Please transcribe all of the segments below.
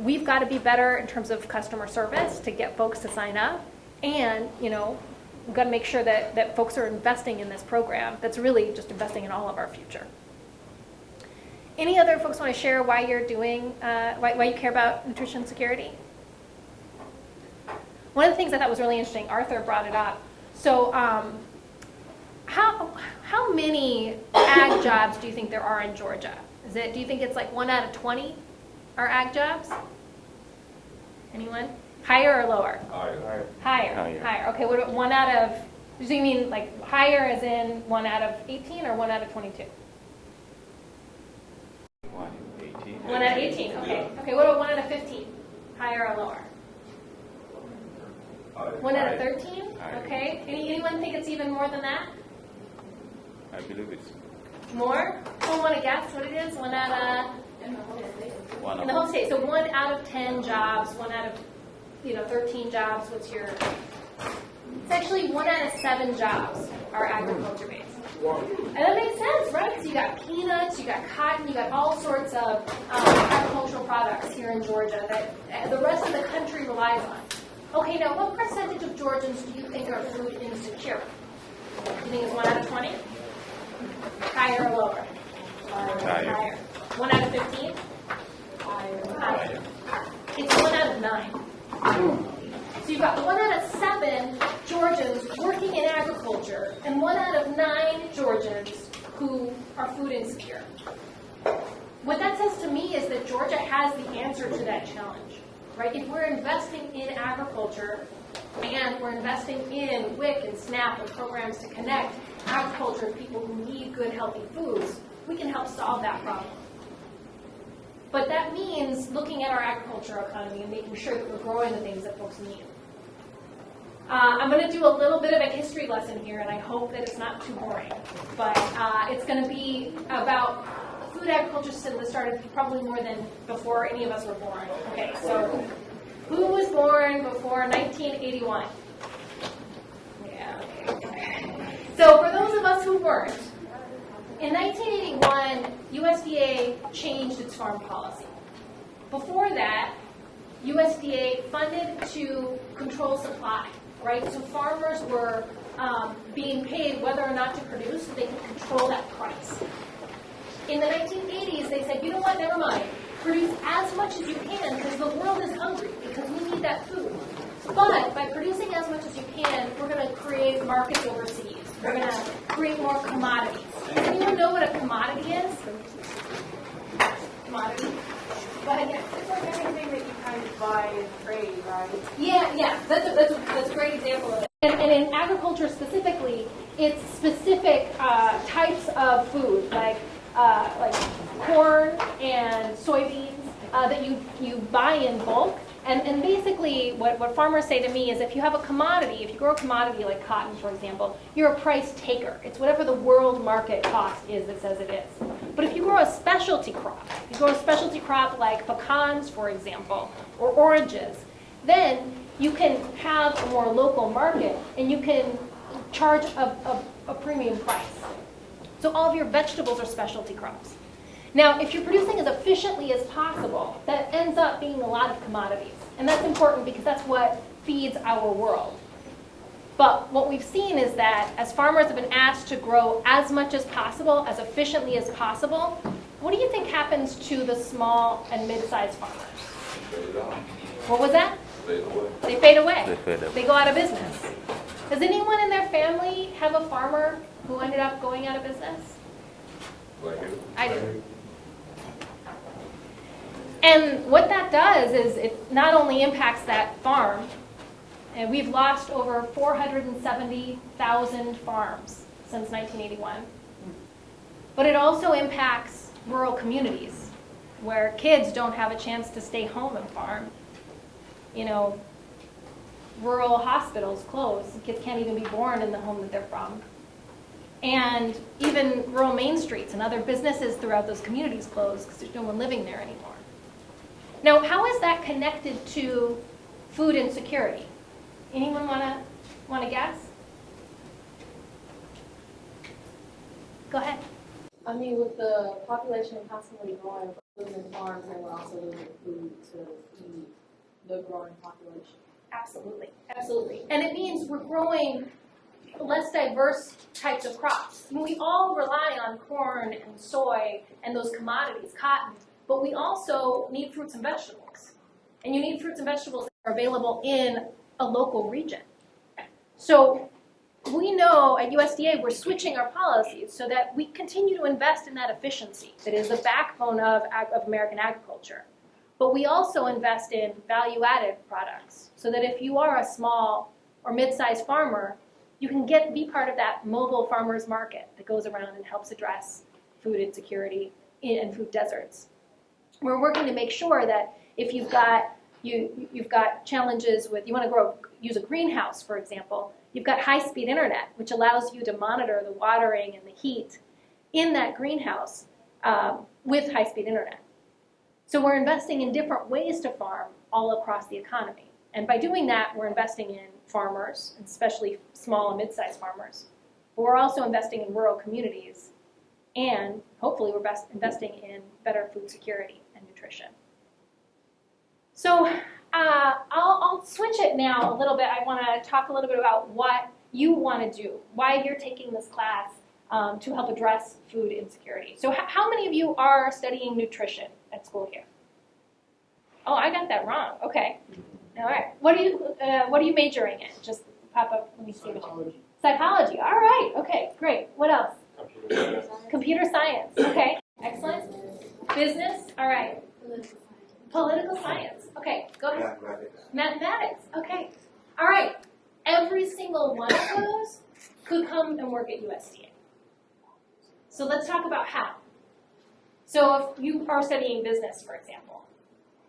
We've got to be better in terms of customer service to get folks to sign up. And, we've got to make sure that folks are investing in this program that's really just investing in all of our future. Any other folks want to share why you're doing, why you care about nutrition security? One of the things I thought was really interesting, Arthur brought it up. So how many ag jobs do you think there are in Georgia? Do you think it's like 1 out of 20 are ag jobs? Anyone? Higher or lower? Higher. Higher. Okay, what about 1 out of, so you mean like higher as in 1 out of 18 or 1 out of 22? 1 out of 18, okay. Okay, what about 1 out of 15? Higher or lower? 1 out of 13? Okay. Anyone think it's even more than that? I believe it's more? Someone want to guess what it is? 1 out of... In the whole state. So 1 out of 10 jobs, 1 out of 13 jobs. What's your... It's actually 1 out of 7 jobs are agriculture-based. And that makes sense, right? Because you got peanuts, you got cotton, you got all sorts of agricultural products here in Georgia that the rest of the country relies on. Okay, now what percentage of Georgians do you think are food insecure? Do you think it's 1 out of 20? Higher or lower? Higher. 1 out of 15? Higher. It's 1 out of 9. So you've got 1 out of 7 Georgians working in agriculture and 1 out of 9 Georgians who are food insecure. What that says to me is that Georgia has the answer to that challenge, right? If we're investing in agriculture and we're investing in WIC and SNAP and programs to connect agriculture to people who need good, healthy foods, we can help solve that problem. But that means looking at our agricultural economy and making sure that we're growing the things that folks need. I'm going to do a little bit of a history lesson here, and I hope that it's not too boring. But it's going to be about a food agriculture system that started probably more than before any of us were born. Okay, so who was born before 1981? Yeah, okay. So for those of us who weren't, in 1981, USDA changed its farm policy. Before that, USDA funded to control supply, right? So farmers were being paid whether or not to produce so they could control that price. In the 1980s, they said, you know what, never mind. Produce as much as you can because the world is hungry, because we need that food. But by producing as much as you can, we're going to create markets overseas. We're going to create more commodities. Does anyone know what a commodity is? Commodity? Go ahead, yeah. It's like anything that you kind of buy and trade, right? Yeah. That's a great example of it. And in agriculture specifically, it's specific types of food, like corn and soybeans that you buy in bulk. And basically, what farmers say to me is if you have a commodity, if you grow a commodity like cotton, for example, you're a price taker. It's whatever the world market cost is that says it is. But if you grow a specialty crop like pecans, for example, or oranges, then you can have a more local market and you can charge a premium price. So all of your vegetables are specialty crops. Now, if you're producing as efficiently as possible, that ends up being a lot of commodities. And that's important because that's what feeds our world. But what we've seen is that as farmers have been asked to grow as much as possible, as efficiently as possible, what do you think happens to the small and mid-sized farmers? What was that? They fade away. They go out of business. Does anyone in their family have a farmer who ended up going out of business? I do. And what that does is it not only impacts that farm, and we've lost over 470,000 farms since 1981, but it also impacts rural communities where kids don't have a chance to stay home and farm. Rural hospitals close. Kids can't even be born in the home that they're from. And even rural main streets and other businesses throughout those communities close because there's no one living there anymore. Now, how is that connected to food insecurity? Anyone want to guess? Go ahead. I mean, with the population constantly growing, lives in farms and will also live with food to feed the growing population. Absolutely, absolutely. And it means we're growing less diverse types of crops. I mean, we all rely on corn and soy and those commodities, cotton, but we also need fruits and vegetables. And you need fruits and vegetables that are available in a local region. So we know at USDA we're switching our policies so that we continue to invest in that efficiency that is the backbone of American agriculture. But we also invest in value-added products so that if you are a small or mid-sized farmer, you can be part of that mobile farmers market that goes around and helps address food insecurity and food deserts. We're working to make sure that if you've got challenges with, you want to use a greenhouse, for example, you've got high-speed internet, which allows you to monitor the watering and the heat in that greenhouse with high-speed internet. So we're investing in different ways to farm all across the economy. And by doing that, we're investing in farmers, especially small and mid-sized farmers. But we're also investing in rural communities. And hopefully we're investing in better food security and nutrition. So I'll switch it now a little bit. I want to talk a little bit about what you want to do, why you're taking this class to help address food insecurity. So how many of you are studying nutrition at school here? Oh, I got that wrong. Okay. All right. What are you majoring in? Just pop up. Let me see. Psychology. Psychology. All right. Okay. Great. What else? Computer science. Computer science. Okay. Excellent. Business. All right. Political science. Okay. Go ahead. Mathematics. Okay. All right. Every single one of those could come and work at USDA. So let's talk about how. So if you are studying business, for example,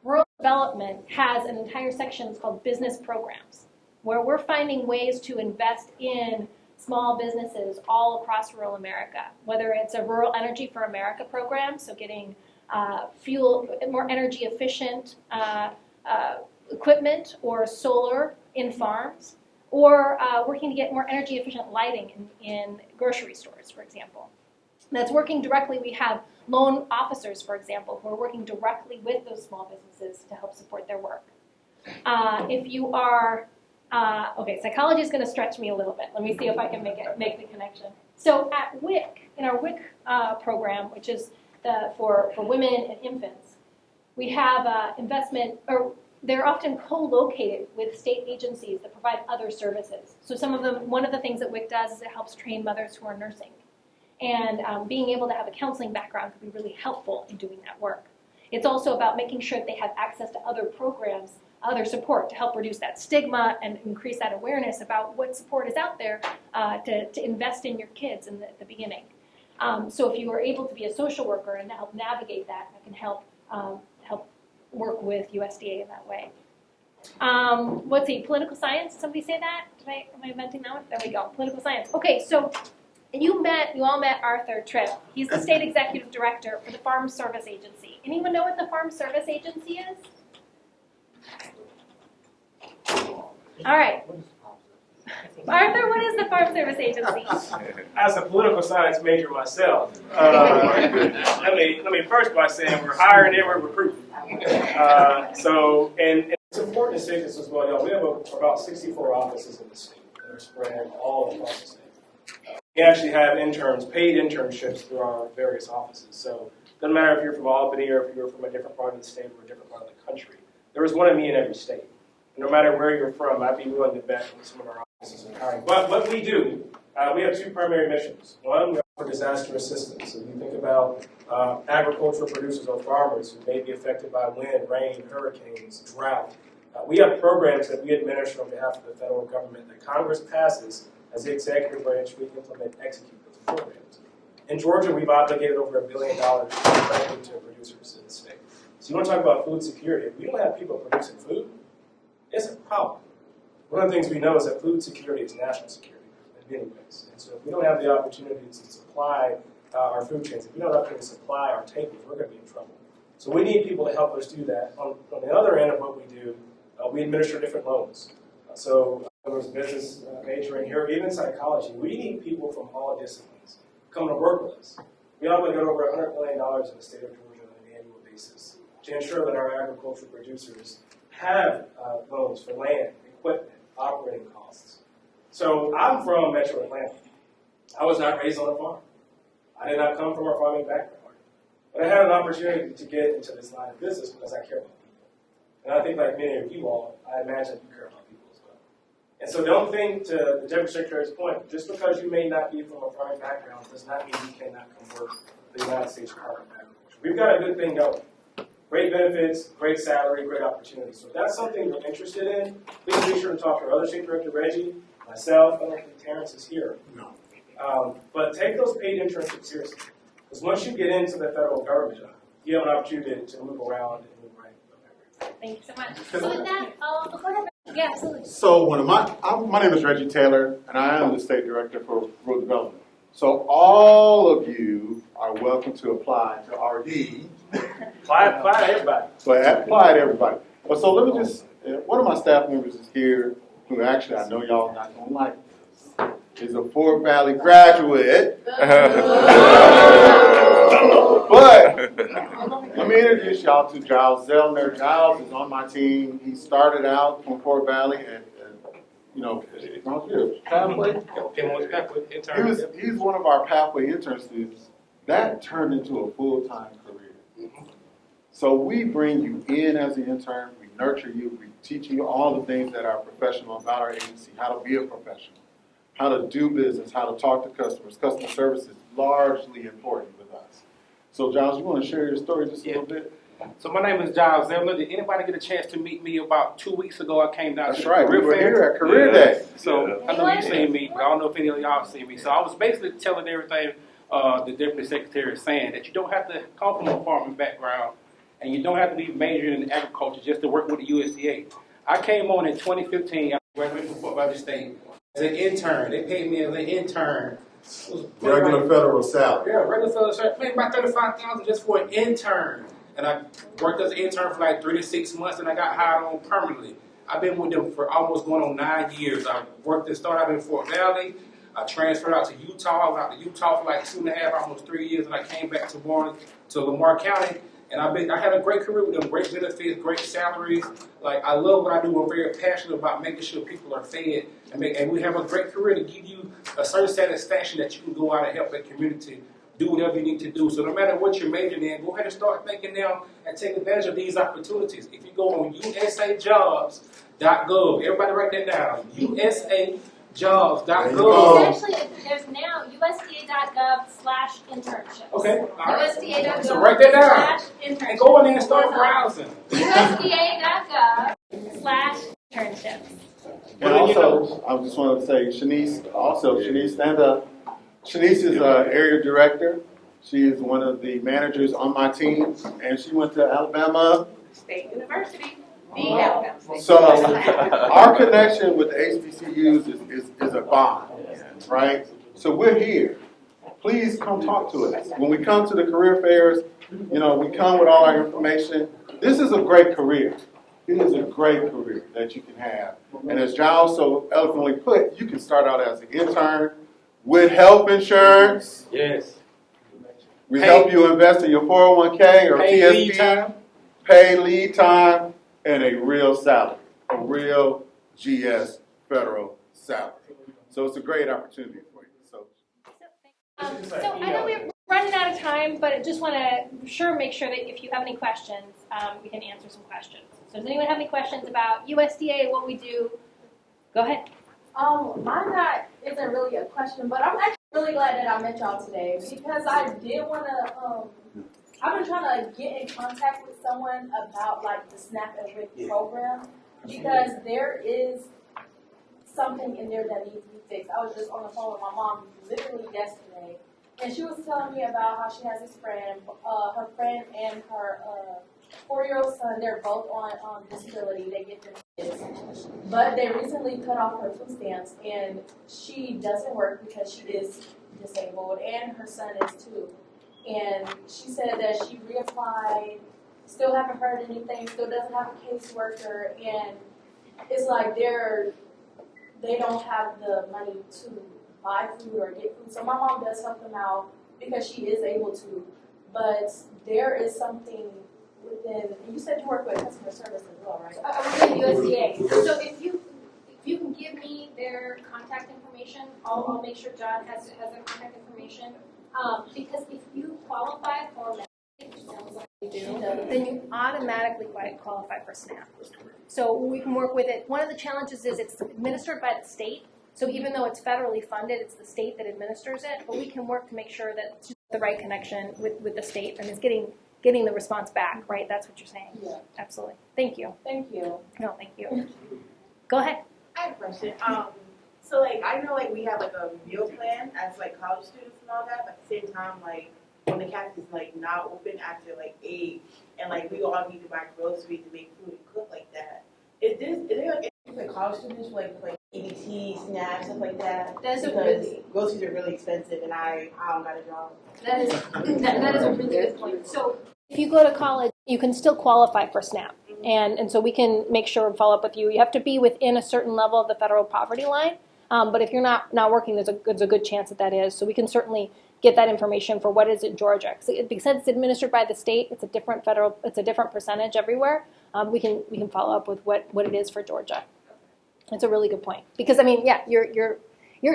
rural development has an entire section called business programs, where we're finding ways to invest in small businesses all across rural America, whether it's a Rural Energy for America program, so getting fuel, more energy efficient equipment or solar in farms, or working to get more energy efficient lighting in grocery stores, for example. That's working directly. We have loan officers, for example, who are working directly with those small businesses to help support their work. If you are, okay, psychology is going to stretch me a little bit. Let me see if I can make the connection. So at WIC, in our WIC program, which is for women and infants, we have investment, or they're often co-located with state agencies that provide other services. So some of them, one of the things that WIC does is it helps train mothers who are nursing. And being able to have a counseling background could be really helpful in doing that work. It's also about making sure that they have access to other programs, other support to help reduce that stigma and increase that awareness about what support is out there to invest in your kids in the beginning. So if you are able to be a social worker and help navigate that, that can help work with USDA in that way. Let's see, political science, did somebody say that? Am I inventing that one? There we go, political science. Okay, so you all met Arthur Tripp. He's the state executive director for the Farm Service Agency. Anyone know what the Farm Service Agency is? All right. Arthur, what is the Farm Service Agency? As a political science major myself, let me first by saying we're hiring and we're recruiting. And it's important to say this as well, y'all. We have about 64 offices in the state that are spread all across the state. We actually have interns, paid internships through our various offices. So it doesn't matter if you're from Albany or if you're from a different part of the state or a different part of the country. There is one of me in every state. And no matter where you're from, I'd be willing to bet on some of our offices are hiring. But what we do, we have two primary missions. One, we offer disaster assistance. So you think about agricultural producers or farmers who may be affected by wind, rain, hurricanes, drought. We have programs that we administer on behalf of the federal government that Congress passes. As the executive branch, we implement and execute those programs. In Georgia, we've obligated over $1 billion directly to producers in the state. So you want to talk about food security. If we don't have people producing food, it's a problem. One of the things we know is that food security is national security in many ways. And so if we don't have the opportunity to supply our food chains, if we don't have to supply our tables, we're going to be in trouble. So we need people to help us do that. On the other end of what we do, we administer different loans. So there was business majoring here, even psychology. We need people from all disciplines come to work with us. We already got over $100 million in the state of Georgia on an annual basis to ensure that our agricultural producers have loans for land, equipment, operating costs. So I'm from Metro Atlanta. I was not raised on a farm. I did not come from a farming background. But I had an opportunity to get into this line of business because I care about people. And I think like many of you all, I imagine you care about people as well. And so don't think, to the Deputy Secretary's point, just because you may not be from a farming background does not mean you cannot come work for the United States Department of Agriculture. We've got a good thing going. Great benefits, great salary, great opportunities. So if that's something you're interested in, please be sure to talk to our other State Director, Reggie, myself. I don't think Terrence is here. No. But take those paid internships seriously. Because once you get into the federal government, you have an opportunity to move around and move right. Thank you so much. So with that, go ahead. Yeah, absolutely. So my name is Reggie Taylor, and I am the State Director for Rural Development. So all of you are welcome to apply to RD. Apply to everybody. So apply to everybody. But so let me just, one of my staff members is here, who actually I know y'all not going to like this, is a Fort Valley graduate. But let me introduce y'all to Giles Zellner. Giles is on my team. He started out from Fort Valley and you know, pathway. He's one of our pathway intern students. That turned into a full-time career. So we bring you in as an intern. We nurture you. We teach you all the things that are professional about our agency, how to be a professional, how to do business, how to talk to customers. Customer service is largely important with us. So, Giles, you want to share your story just a little bit? So my name is Giles Zellner. Did anybody get a chance to meet me about 2 weeks ago? I came down That's to right. the We were fair. here at Career Day. So I know you seen me, but I don't know if any of y'all seen me. So I was basically telling everything the Deputy Secretary is saying, that you don't have to come from a farming background and you don't have to be majoring in agriculture just to work with the USDA. I came on in 2015. I graduated from Fort Valley State as an intern. They paid me as an intern. Regular federal salary. Yeah, regular federal salary. Paid about $35,000 just for an intern. And I worked as an intern for like 3 to 6 months, and I got hired on permanently. I've been with them for almost going on 9 years. I worked and started out in Fort Valley. I transferred out to Utah. I was out to Utah for like 2.5, almost 3 years, and I came back to Lamar County. And I had a great career with them, great benefits, great salaries. Like, I love what I do. I'm very passionate about making sure people are fed, and we have a great career to give you a certain satisfaction that you can go out and help the community do whatever you need to do. So no matter what you're majoring in, go ahead and start thinking now and take advantage of these opportunities. If you go on usajobs.gov, everybody write that down, usajobs.gov. Actually, there's now USDA.gov/internship. Okay, all right. USDA.gov. So write that down. /internship. And go in there and start browsing. USDA.gov/internships. And also, I just wanted to say, Shanice, stand up. Shanice is area director. She is one of the managers on my team, and she went to Alabama State University. So our connection with the HBCUs is a bond, right? So we're here. Please come talk to us. When we come to the career fairs, you know, we come with all our information. This is a great career. It is a great career that you can have. And as Giles so eloquently put, you can start out as an intern with health insurance. Yes. We help you invest in your 401k or TSP. Pay lead time. And a real salary, a real GS federal salary. So it's a great opportunity for you. So I know we're running out of time, but I just want to make sure that if you have any questions, we can answer some questions. So does anyone have any questions about USDA, what we do? Go ahead. Mine isn't really a question, but I'm actually really glad that I met y'all today because I did want to. I've been trying to get in contact with someone about like the SNAP and WIC program because there is something in there that needs to be fixed. I was just on the phone with my mom literally yesterday, and she was telling me about how she has this friend, her friend and her 4-year-old son. They're both on disability. They get their kids, but they recently cut off her food stamps, and she doesn't work because she is disabled, and her son is too. And she said that she reapplied, still haven't heard anything, still doesn't have a caseworker, and it's like they don't have the money to buy food or get food. So my mom does help them out because she is able to, but there is something within, you said you work with customer service as well, right? I'm with USDA. So if you can give me their contact information, I'll make sure John has their contact information. Because if you qualify for Medicaid, which sounds like you do, then you automatically qualify for SNAP. So we can work with it. One of the challenges is it's administered by the state. So even though it's federally funded, it's the state that administers it. But we can work to make sure that it's the right connection with the state and is getting the response back, right? That's what you're saying. Yeah. Absolutely. Thank you. Thank you. No, thank you. Go ahead. I have a question. So like I know like we have like a meal plan as like college students and all that, but at the same time like when the campus is like not open after like 8 and like we all need to buy groceries to make food and cook like that. Is there like anything for college students for like EBT, SNAP, stuff like that? That's a because really groceries are really expensive and I don't got a job. that is a really good point. So if you go to college, you can still qualify for SNAP. And so we can make sure and follow up with you. You have to be within a certain level of the federal poverty line. But if you're not working, there's a good chance that is. So we can certainly get that information for what is in Georgia. Because it's administered by the state, it's a different percentage everywhere. We can follow up with what it is for Georgia. It's a really good point. Because I mean, yeah, you're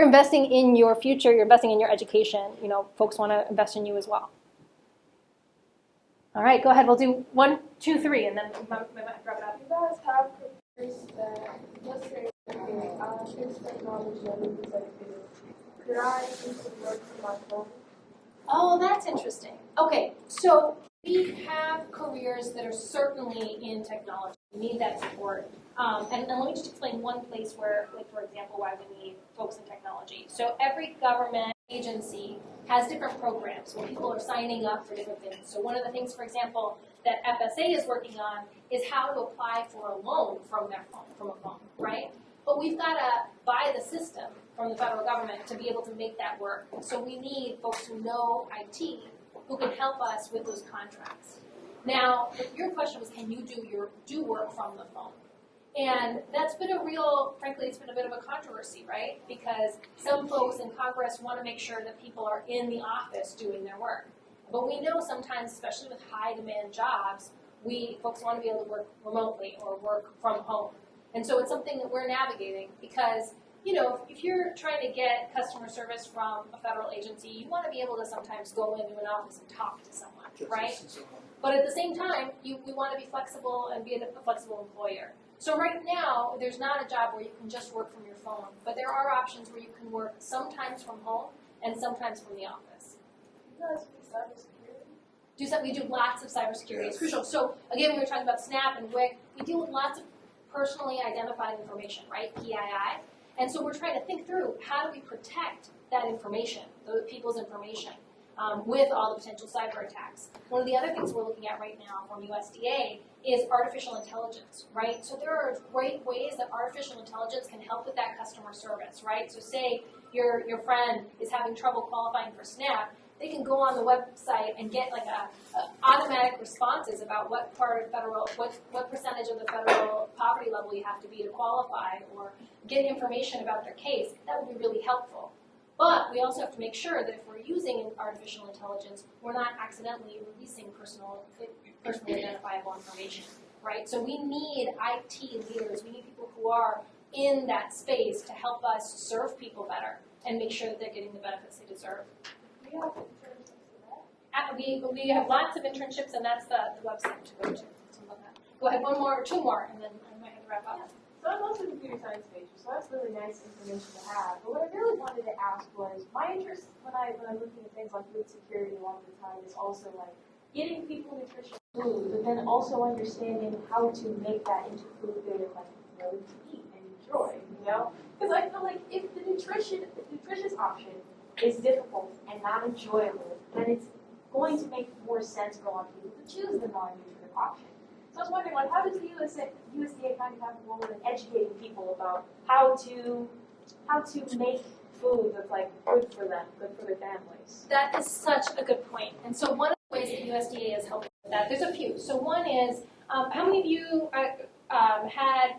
investing in your future. You're investing in your education. You know, folks want to invest in you as well. All right, go ahead. We'll do 1, 2, 3, and then we might wrap it up. You guys have careers that, let's say, here's technology and things like this. Could I do some work from my phone? Oh, that's interesting. Okay, so we have careers that are certainly in technology. We need that support. And let me just explain one place where, like, for example, why we need folks in technology. So every government agency has different programs where people are signing up for different things. So one of the things, for example, that FSA is working on is how to apply for a loan from a phone, right? But we've got to buy the system from the federal government to be able to make that work. So we need folks who know IT who can help us with those contracts. Now, your question was, can you do work from the phone? And that's been frankly, it's been a bit of a controversy, right? Because some folks in Congress want to make sure that people are in the office doing their work. But we know sometimes, especially with high demand jobs, folks want to be able to work remotely or work from home. And so it's something that we're navigating because, you know, if you're trying to get customer service from a federal agency, you want to be able to sometimes go into an office and talk to someone, right? But at the same time, we want to be flexible and be a flexible employer. So right now, there's not a job where you can just work from your phone, but there are options where you can work sometimes from home and sometimes from the office. You guys do cybersecurity? We do lots of cybersecurity. It's crucial. So again, we were talking about SNAP and WIC. We deal with lots of personally identified information, right? PII. And so we're trying to think through how do we protect that information, the people's information, with all the potential cyber attacks. One of the other things we're looking at right now from USDA is artificial intelligence, right? So there are great ways that artificial intelligence can help with that customer service, right? So say your friend is having trouble qualifying for SNAP, they can go on the website and get like a automatic responses about what percentage of the federal poverty level you have to be to qualify, or get information about their case. That would be really helpful. But we also have to make sure that if we're using artificial intelligence, we're not accidentally releasing personally identifiable information, right? So we need IT leaders. We need people who are in that space to help us serve people better and make sure that they're getting the benefits they deserve. Do you have internships for that? We have lots of internships, and that's the website to go to. Go ahead, 1 more or 2 more, and then I might have to wrap up. So I'm also a computer science major, so that's really nice information to have. But what I really wanted to ask was, my interest when I'm looking at things like food security a lot of the time is also like getting people nutritious food, but then also understanding how to make that into food they're like willing to eat and enjoy, you know? Because I feel like if the nutritious option is difficult and not enjoyable, then it's going to make more sense for a lot of people to choose the non-nutritive option. So I was wondering, like, how does the USDA kind of have a role in educating people about how to make food that's like good for them, good for their families? That is such a good point. And so one of the ways that USDA is helping with that, there's a few. So one is, how many of you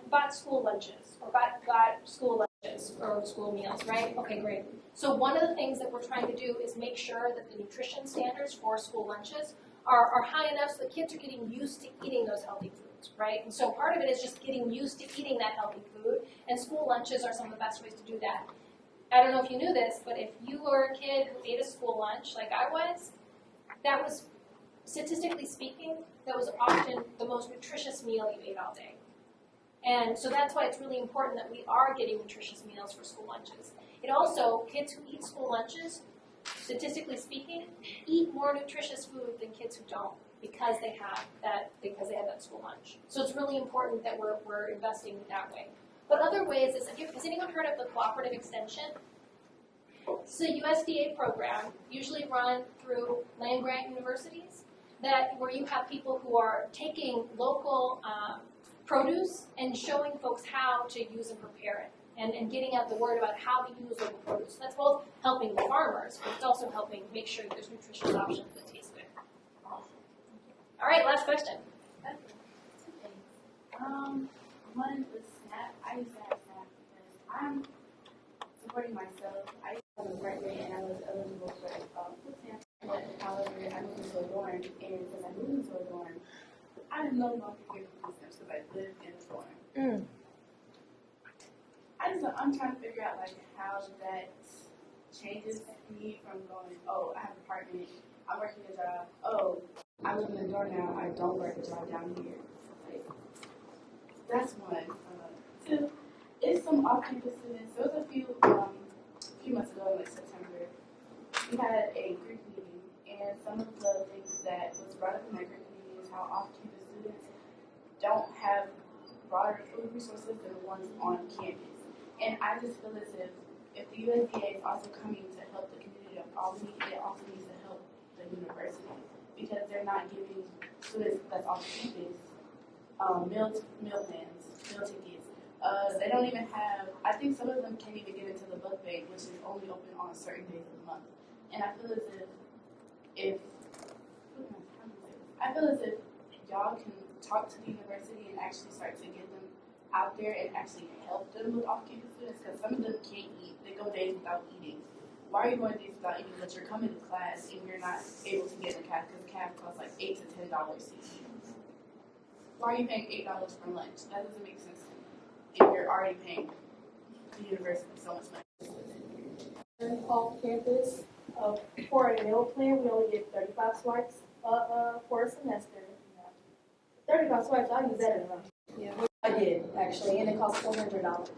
bought school lunches or got school lunches or school meals, right? Okay, great. So one of the things that we're trying to do is make sure that the nutrition standards for school lunches are high enough so the kids are getting used to eating those healthy foods, right? And so part of it is just getting used to eating that healthy food, and school lunches are some of the best ways to do that. I don't know if you knew this, but if you were a kid who ate a school lunch like I was, that was, statistically speaking, that was often the most nutritious meal you ate all day. And so that's why it's really important that we are getting nutritious meals for school lunches. It also, kids who eat school lunches, statistically speaking, eat more nutritious food than kids who don't because they have that school lunch. So it's really important that we're investing that way. But other ways is, has anyone heard of the cooperative extension? It's a USDA program, usually run through land-grant universities, where you have people who are taking local produce and showing folks how to use and prepare it, and getting out the word about how to use local produce. So that's both helping the farmers, but it's also helping make sure there's nutritious options that taste good. All right, last question. One was SNAP. I used to have SNAP because I'm supporting myself. I used to have a birthday and I was eligible for food stamps. But however, I moved into a dorm, and because I moved into a dorm, I no longer get food stamps because I live in a dorm. I'm trying to figure out like how that changes me from going, oh, I have an apartment, I'm working a job, oh, I live in a dorm now, I don't work a job down here. Like, that's one. Two, it's some off-campus students. There was a few months ago, like September, we had a Greek meeting, and some of the things that was brought up in that Greek meeting is how off-campus students don't have broader food resources than the ones on campus. And I just feel as if the USDA is also coming to help the community of Albany, it also needs to help the university because they're not giving students that's off campus meal plans, meal tickets. They don't even have, I think some of them can't even get into the book bank, which is only open on certain days of the month. And I feel as if y'all can talk to the university and actually start to get them out there and actually help them with off-campus students, because some of them can't eat. They go days without eating. Why are you going days without eating, but you're coming to class and you're not able to get a caf because caf costs like $8 to $10 to eat? Why are you paying $8 for lunch? That doesn't make sense to me if you're already paying the university so much money. Off campus, for a meal plan, we only get 35 swipes for a semester. 35 swipes, I'll use that in a month. Yeah. I did, actually, and it cost $400.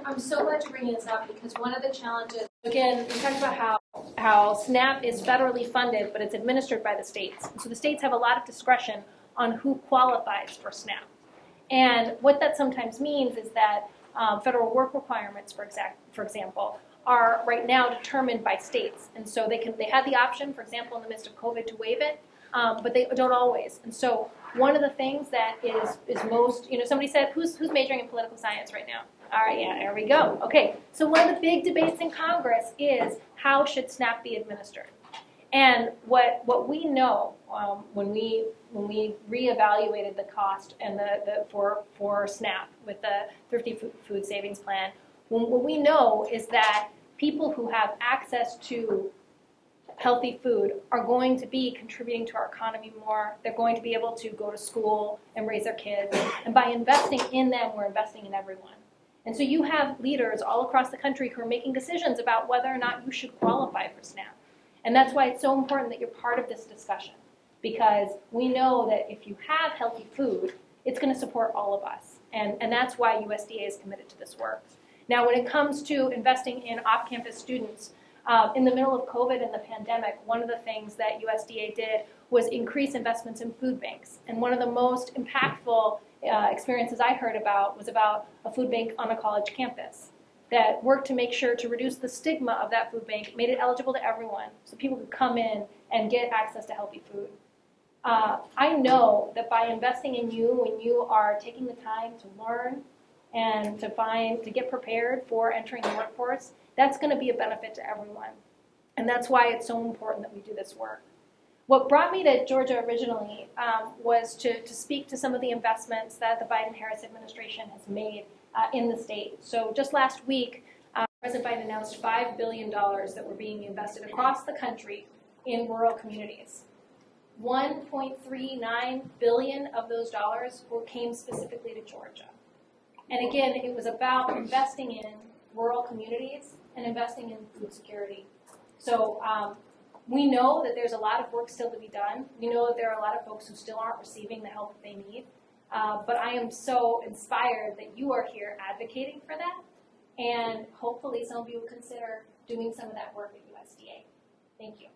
I'm so glad you're bringing this up because one of the challenges, again, we talked about how SNAP is federally funded, but it's administered by the states. So the states have a lot of discretion on who qualifies for SNAP. And what that sometimes means is that federal work requirements, for example, are right now determined by states. And so they had the option, for example, in the midst of COVID to waive it, but they don't always. And so one of the things that is most, somebody said, who's majoring in political science right now? All right, yeah, there we go. Okay, so one of the big debates in Congress is how should SNAP be administered? And what we know when we reevaluated the cost and for SNAP with the Thrifty Food Savings Plan, what we know is that people who have access to healthy food are going to be contributing to our economy more. They're going to be able to go to school and raise their kids. And by investing in them, we're investing in everyone. And so you have leaders all across the country who are making decisions about whether or not you should qualify for SNAP. And that's why it's so important that you're part of this discussion, because we know that if you have healthy food, it's going to support all of us. And that's why USDA is committed to this work. Now, when it comes to investing in off-campus students, in the middle of COVID and the pandemic, one of the things that USDA did was increase investments in food banks. And one of the most impactful experiences I heard about was about a food bank on a college campus that worked to make sure to reduce the stigma of that food bank, made it eligible to everyone so people could come in and get access to healthy food. I know that by investing in you, when you are taking the time to learn and to get prepared for entering the workforce, that's going to be a benefit to everyone. And that's why it's so important that we do this work. What brought me to Georgia originally was to speak to some of the investments that the Biden-Harris administration has made in the state. So just last week, President Biden announced $5 billion that were being invested across the country in rural communities. 1.39 billion of those dollars came specifically to Georgia. And again, it was about investing in rural communities and investing in food security. So we know that there's a lot of work still to be done. We know that there are a lot of folks who still aren't receiving the help that they need. But I am so inspired that you are here advocating for that. And hopefully some of you will consider doing some of that work at USDA. Thank you.